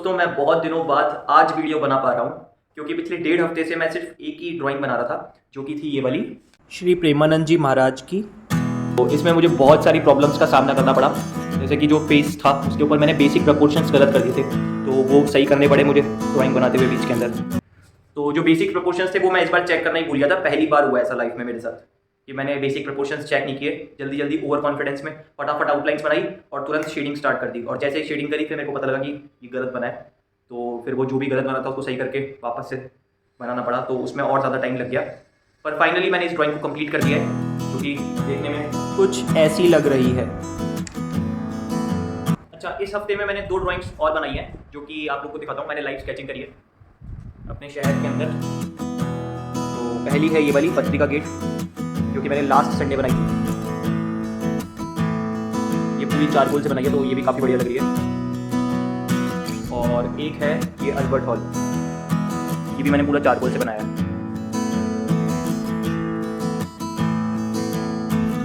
दोस्तों, मैं बहुत दिनों बाद आज वीडियो बना पा रहा हूँ क्योंकि पिछले 1.5 हफ्ते से मैं सिर्फ एक ही ड्राइंग बना रहा था, जो कि थी ये वाली श्री प्रेमानंद जी महाराज की। तो इसमें मुझे बहुत सारी प्रॉब्लम्स का सामना करना पड़ा, जैसे कि जो फेस था उसके ऊपर मैंने बेसिक प्रपोर्शंस गलत कर दिए थे, तो वो सही करने पड़े मुझे ड्राइंग बनाते हुए बीच के अंदर। तो जो बेसिक प्रपोर्शंस थे वो मैं इस बार चेक करना ही भूल गया था। पहली बार हुआ ऐसा लाइफ में मेरे साथ कि मैंने बेसिक प्रपोर्शंस चेक नहीं किए, जल्दी जल्दी ओवर कॉन्फिडेंस में फटाफट आउटलाइंस बनाई और तुरंत शेडिंग स्टार्ट कर दी। और जैसे ही शेडिंग करी फिर मेरे को पता लगा कि ये गलत बना है, तो फिर वो जो भी गलत बना था उसको सही करके वापस से बनाना पड़ा, तो उसमें और ज़्यादा टाइम लग गया। पर फाइनली मैंने इस ड्राइंग को कंप्लीट कर दिया है, जो कि देखने में कुछ ऐसी लग रही है। अच्छा, इस हफ्ते में मैंने 2 ड्राइंग्स और बनाई हैं, जो कि आप लोग को दिखाता हूँ। मैंने लाइव स्केचिंग करी है अपने शहर के अंदर। तो पहली है ये वाली पत्रिका गेट, जो कि मैंने लास्ट संडे बनाई थी। ये पूरी चारकोल से बनाई है, तो ये भी काफ़ी बढ़िया लग रही है। और एक है ये अल्बर्ट हॉल, ये भी मैंने पूरा चारकोल से बनाया है।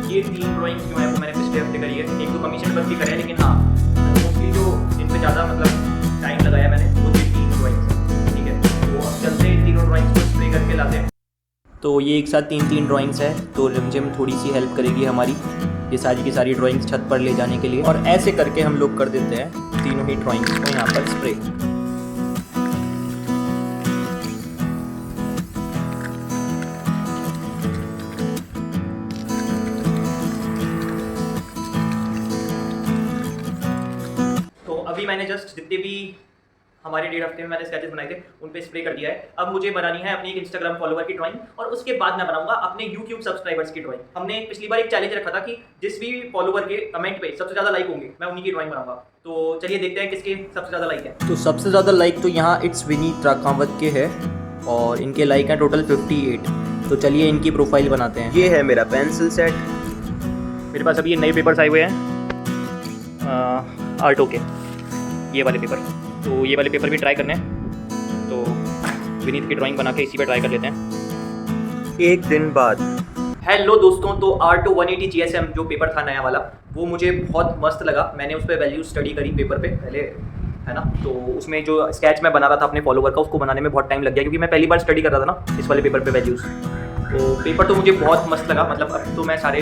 ये 3 ड्राइंग्स जो है वो मैंने पिछले हफ्ते करी है। एक तो कमीशन वर्क भी करा है, लेकिन हाँ मोस्टली जो इन पर ज़्यादा मतलब टाइम लगाया मैंने वो 3 ड्राइंग्स है। ठीक है, तो अब चलते हैं तीनों ड्राइंग्स को स्प्रे करके लाते हैं। तो ये एक साथ 3 ड्राइंग्स है, तो रिमझिम थोड़ी सी हेल्प करेगी हमारी ये सारी की सारी ड्राइंग्स छत पर ले जाने के लिए। और ऐसे करके हम लोग कर देते हैं तीनों ही ड्राइंग्स को यहाँ पर स्प्रे। तो अभी मैंने जस्ट जितने भी हमारे 1.5 हफ्ते में मैंने स्केचेस बनाए थे उन पे स्प्रे कर दिया है। अब मुझे बनानी है अपनी एक इंस्टाग्राम फॉलोवर की ड्राइंग, और उसके बाद मैं बनाऊंगा अपने यूट्यूब सब्सक्राइबर्स की ड्राइंग। हमने पिछली बार एक चैलेंज रखा था कि जिस भी फॉलोवर के कमेंट पे सबसे ज़्यादा लाइक होंगे मैं उन्हीं की ड्राइंग बनाऊंगा। तो चलिए देखते हैं किसके सबसे ज़्यादा लाइक है। तो सबसे ज़्यादा लाइक तो यहाँ इट्स विनीत राकावत के है, और इनके लाइक हैं टोटल 58। तो चलिए इनकी प्रोफाइल बनाते हैं। ये है मेरा पेंसिल सेट। मेरे पास अभी ये नए पेपर्स आए हुए हैं आर्टो के, ये वाले पेपर। तो ये वाले पेपर भी ट्राई करने हैं, तो विनीत की ड्राइंग बना के इसी पे ट्राई कर लेते हैं। एक दिन बाद। हेलो दोस्तों, तो आर्टो 180 GSM जो पेपर था नया वाला, वो मुझे बहुत मस्त लगा। मैंने उस पर वैल्यू स्टडी करी पेपर पे पहले, है ना। तो उसमें जो स्केच मैं बना रहा था अपने फॉलोवर का, उसको बनाने में बहुत टाइम लग गया, क्योंकि मैं पहली बार स्टडी कर रहा था ना इस वाले पेपर पे वैल्यूज़। तो पेपर तो मुझे बहुत मस्त लगा। मतलब अब तो मैं सारी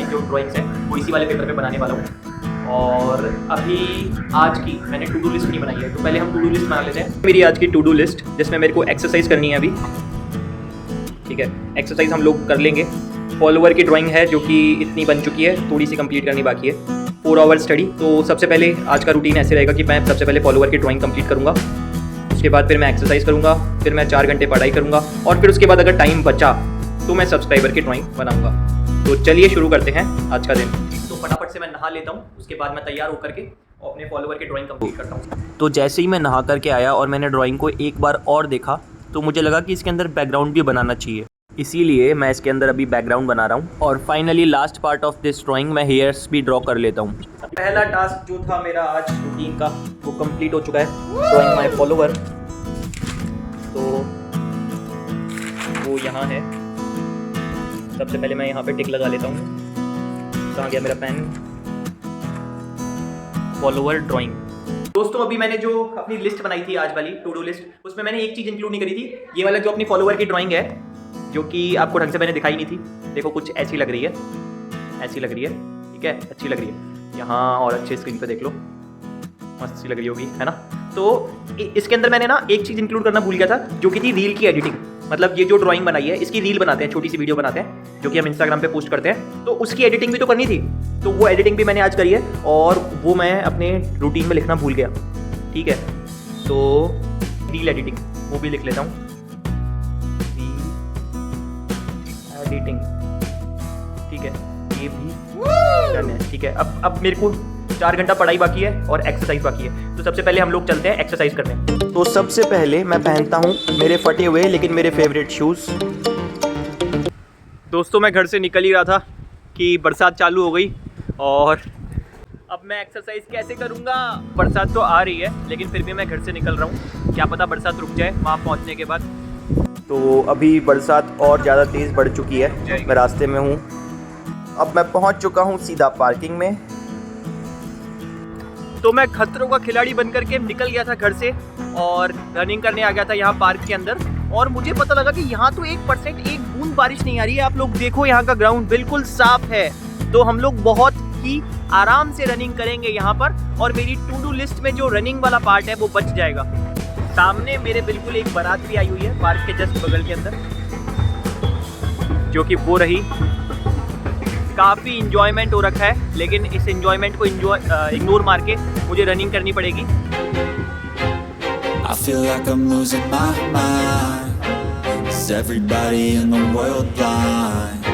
जो ड्राइंग्स हैं वो इसी वाले पेपर पे बनाने वाला हूँ। और अभी आज की मैंने टू डू लिस्ट नहीं बनाई है, तो पहले हम टू डू लिस्ट बना लेते हैं। मेरी आज की टू डू लिस्ट, जिसमें मेरे को एक्सरसाइज करनी है अभी। ठीक है, एक्सरसाइज हम लोग कर लेंगे। फॉलोवर की ड्राइंग है जो कि इतनी बन चुकी है, थोड़ी सी कंप्लीट करनी बाकी है। 4 आवर स्टडी। तो सबसे पहले आज का रूटीन ऐसे रहेगा कि मैं सबसे पहले फॉलोवर की ड्राइंग कंप्लीट करूँगा, उसके बाद फिर मैं एक्सरसाइज करूँगा, फिर मैं 4 घंटे पढ़ाई करूँगा, और फिर उसके बाद अगर टाइम बचा तो मैं सब्सक्राइबर की ड्राइंग बनाऊँगा। तो चलिए शुरू करते हैं आज का दिन। तो फटाफट से मैं नहा लेता हूँ, उसके बाद मैं तैयार होकर के अपने फॉलोवर की ड्राइंग कंप्लीट करता हूँ। तो जैसे ही मैं नहा करके आया और मैंने ड्राइंग को एक बार और देखा, तो मुझे लगा कि इसके अंदर बैकग्राउंड भी बनाना चाहिए, इसीलिए मैं इसके अंदर अभी बैकग्राउंड बना रहा हूँ। और finally last part of this drawing मैं हेयर्स भी ड्रॉ कर लेता हूँ। पहला टास्क जो था मेरा आज रूटीन का, वो कंप्लीट हो चुका है, ड्राइंग माय फॉलोवर। तो वो यहाँ है। सबसे पहले मैं यहाँ पे टिक लगा लेता हूँ। कहाँ गया मेरा पेन? Follower drawing. दोस्तों, अभी मैंने जो अपनी लिस्ट बनाई थी आज वाली टू डू लिस्ट, उसमें मैंने एक चीज़ इंक्लूड नहीं करी थी। ये वाला जो अपनी फॉलोवर की ड्राइंग है, जो कि आपको ढंग से मैंने दिखाई नहीं थी। देखो कुछ ऐसी लग रही है, ऐसी लग रही है। ठीक है, अच्छी लग रही है यहाँ, और अच्छे स्क्रीन पे देख लो, मस्त सी लग रही होगी, है ना। तो इसके अंदर मैंने ना एक चीज़ इंक्लूड करना भूल गया था, जो कि थी रील की एडिटिंग। मतलब ये जो ड्राइंग बनाई है इसकी रील बनाते हैं, छोटी सी वीडियो बनाते हैं, जो कि हम इंस्टाग्राम पे पोस्ट करते हैं। तो उसकी एडिटिंग भी तो करनी थी, तो वो एडिटिंग भी मैंने आज करी है, और वो मैं अपने रूटीन में लिखना भूल गया। ठीक है, तो रील एडिटिंग वो भी लिख लेता हूँ, रील एडिटिंग। ठीक है, ये भी डन है। ठीक है, अब मेरे को 4 घंटा पढ़ाई बाकी है और एक्सरसाइज बाकी है। तो सबसे पहले हम लोग चलते हैं एक्सरसाइज करने। तो सबसे पहले मैं पहनता हूँ मेरे फटे हुए लेकिन मेरे फेवरेट शूज़। दोस्तों, मैं घर से निकल ही रहा था कि बरसात चालू हो गई, और अब मैं एक्सरसाइज कैसे करूँगा? बरसात तो आ रही है, लेकिन फिर भी मैं घर से निकल रहा हूँ। क्या पता बरसात रुक जाए वहाँ पहुँचने के बाद। तो अभी बरसात और ज़्यादा तेज़ बढ़ चुकी है, मैं रास्ते में हूँ। अब मैं पहुँच चुका हूँ सीधा पार्किंग में। तो मैं खतरों का खिलाड़ी बनकर के निकल गया था घर से और रनिंग करने आ गया था यहाँ पार्क के अंदर। और मुझे पता लगा कि यहाँ तो 1% एक बूंद बारिश नहीं आ रही है। आप लोग देखो यहाँ का ग्राउंड बिल्कुल साफ है, तो हम लोग बहुत ही आराम से रनिंग करेंगे यहाँ पर। और मेरी टू डू लिस्ट में जो रनिंग वाला पार्ट है वो बच जाएगा। सामने मेरे बिल्कुल एक बारात भी आई हुई है पार्क के जस्ट बगल के अंदर, जो कि वो रही। काफ़ी इंजॉयमेंट हो रखा है, लेकिन इस इंजॉयमेंट को इग्नोर मार के मुझे रनिंग करनी पड़ेगी। I feel like I'm losing my mind. Is everybody in the world blind?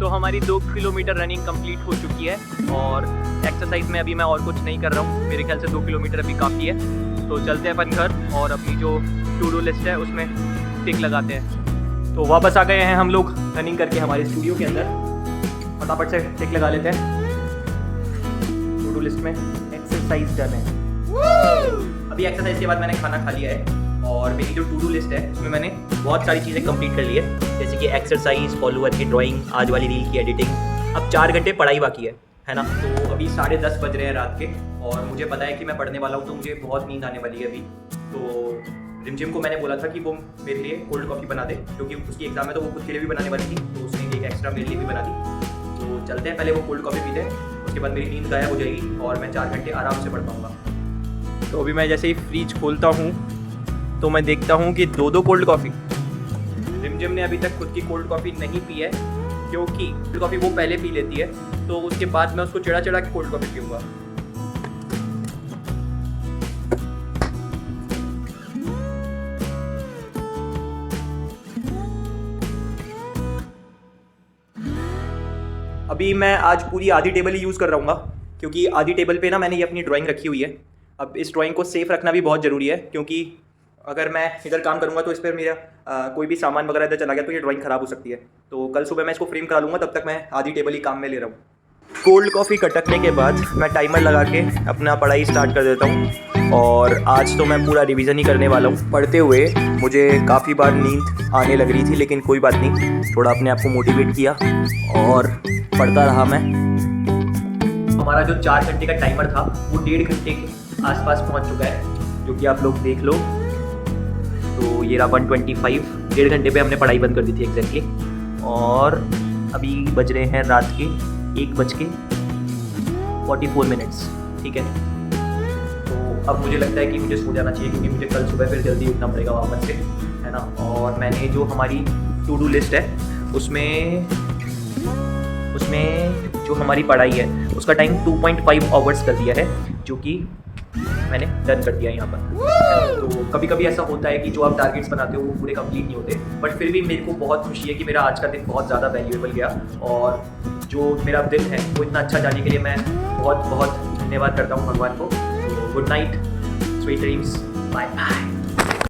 तो हमारी 2 किलोमीटर रनिंग कंप्लीट हो चुकी है और एक्सरसाइज में अभी मैं और कुछ नहीं कर रहा हूँ। मेरे ख्याल से 2 किलोमीटर अभी काफ़ी है। तो चलते हैं अपन घर और अपनी जो टू डू लिस्ट है उसमें टिक लगाते हैं। तो वापस आ गए हैं हम लोग रनिंग करके हमारे स्टूडियो के अंदर। फटाफट से टिक लगा लेते हैं। टू डू लिस्ट में एक्सरसाइज डन है। अभी एक्सरसाइज के बाद मैंने खाना खा लिया है और मेरी जो टू डू लिस्ट है उसमें मैंने बहुत सारी चीज़ें कंप्लीट कर ली है, जैसे कि एक्सरसाइज, फॉलोअर की ड्राइंग, आज वाली रील की एडिटिंग। अब 4 घंटे पढ़ाई बाकी है ना। तो अभी 10:30 बज रहे हैं रात के और मुझे पता है कि मैं पढ़ने वाला हूँ, तो मुझे बहुत नींद आने वाली है अभी। तो रिमझिम को मैंने बोला था कि वो मेरे लिए कोल्ड कॉफ़ी बना दे, क्योंकि उसकी एग्जाम है तो वो खुद के लिए भी बनाने वाली थी, तो उसने एक एक्स्ट्रा मेरे लिए भी बना दी। तो चलते हैं, पहले वो कोल्ड कॉफ़ी पीते हैं, उसके बाद मेरी नींद गायब हो जाएगी और मैं 4 घंटे आराम से पढ़ पाऊँगा। तो अभी मैं जैसे ही फ्रिज खोलता हूँ तो मैं देखता हूँ कि 2 कोल्ड कॉफ़ी। रिमझिम ने अभी तक खुद की कोल्ड कॉफ़ी नहीं पी है, क्योंकि कोल्ड कॉफ़ी वो पहले पी लेती है, तो उसके बाद मैं उसको चढ़ा के कोल्ड कॉफ़ी पीऊँगा। अभी मैं आज पूरी आधी टेबल ही यूज़ कर रहा हूँ, क्योंकि आधी टेबल पे ना मैंने ये अपनी ड्राइंग रखी हुई है। अब इस ड्राइंग को सेफ़ रखना भी बहुत ज़रूरी है, क्योंकि अगर मैं इधर काम करूँगा तो इस पर मेरा कोई भी सामान वगैरह इधर चला गया तो ये ड्राइंग ख़राब हो सकती है। तो कल सुबह मैं इसको फ्रेम करा लूँगा, तब तक मैं आधी टेबल ही काम में ले रहा हूँ। कोल्ड कॉफ़ी कटकने के बाद मैं टाइमर लगा के अपना पढ़ाई स्टार्ट कर देता हूँ। और आज तो मैं पूरा रिवीजन ही करने वाला हूँ। पढ़ते हुए मुझे काफ़ी बार नींद आने लग रही थी, लेकिन कोई बात नहीं, थोड़ा अपने आप को मोटिवेट किया और पढ़ता रहा मैं। हमारा जो 4 घंटे का टाइमर था वो 1.5 घंटे के आसपास पहुँच चुका है, जो कि आप लोग देख लो। तो ये रहा 125। 1.5 घंटे पे हमने पढ़ाई बंद कर दी थी एग्जैक्टली। और अभी बज रहे हैं रात के 1:44। ठीक है, तो अब मुझे लगता है कि मुझे सो जाना चाहिए, क्योंकि मुझे कल सुबह फिर जल्दी उठना पड़ेगा वापस से, है ना। और मैंने जो हमारी टू डू लिस्ट है उसमें जो हमारी पढ़ाई है उसका टाइम 2.5 आवर्स कर दिया है, जो कि मैंने डन कर दिया यहाँ पर। तो कभी कभी ऐसा होता है कि जो आप टारगेट्स बनाते हो वो पूरे कंप्लीट नहीं होते, बट फिर भी मेरे को बहुत खुशी है कि मेरा आज का दिन बहुत ज़्यादा वैल्यूएबल गया। और जो मेरा दिन है वो इतना अच्छा जाने के लिए मैं बहुत बहुत धन्यवाद करता हूँ भगवान को। तो good night, sweet dreams, bye bye.